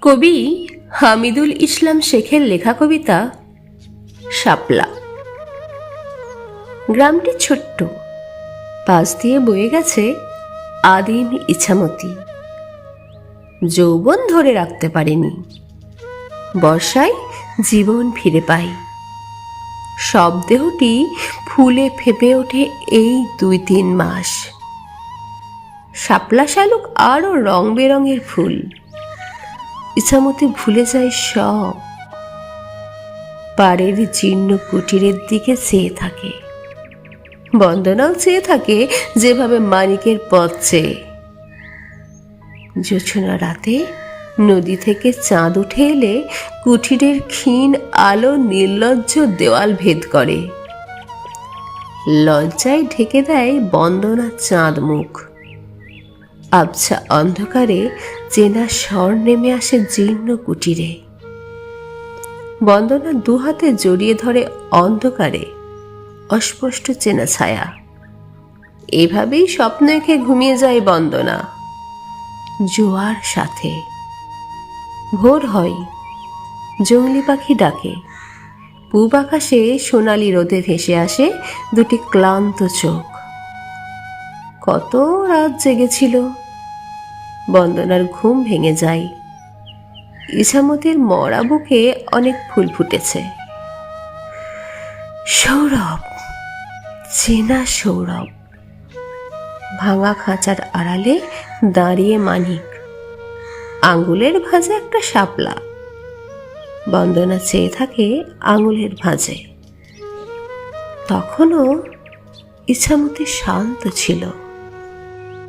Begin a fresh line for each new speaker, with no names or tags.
কবি হামিদুল ইসলাম শেখের লেখা কবিতা শাপলা। গ্রামটি ছোট্ট, পাশ দিয়ে বয়ে গেছে আদিম ইছামতি। যৌবন ধরে রাখতে পারেনি, বর্ষায় জীবন ফিরে পায়। সব দেহটি ফুলে ফেপে ওঠে এই 2-3 মাস। শাপলা শালুক আরো রং বেরঙের ফুল। ইছামতি ভুলে যায় সব, পাড়ের জীর্ণ কুটিরের দিকে চেয়ে থাকে। বন্দনাও চেয়ে থাকে যেভাবে মানিকের পথ চেয়ে। জোছনা রাতে নদী থেকে চাঁদ উঠে এলে কুঠিরের ক্ষীণ আলো নির্লজ্জ দেওয়াল ভেদ করে। লজ্জায় ঢেকে দেয় বন্দনা চাঁদ মুখ। আবছা অন্ধকারে চেনা স্বর নেমে আসে জীর্ণ কুটিরে। বন্দনা দুহাতে জড়িয়ে ধরে অন্ধকারে অস্পষ্ট চেনা ছায়া। এভাবেই স্বপ্ন এঁকে ঘুমিয়ে যায় বন্দনা জোয়ার সাথে। ভোর হয়, জংলি পাখি ডাকে। পূব আকাশে সোনালি রোদে ভেসে আসে দুটি ক্লান্ত চোখ। কত রাত জেগেছিল। বন্দনার ঘুম ভেঙে যায়। ইছামতির মরা বুকে অনেক ফুল ফুটেছে। সৌরভ, চেনা সৌরভ। ভাঙা খাঁচার আড়ালে দাঁড়িয়ে মানিক, আঙুলের ভাঁজে একটা শাপলা। বন্দনা চেয়ে থাকে আঙুলের ভাঁজে। তখনও ইছামতি শান্ত ছিল।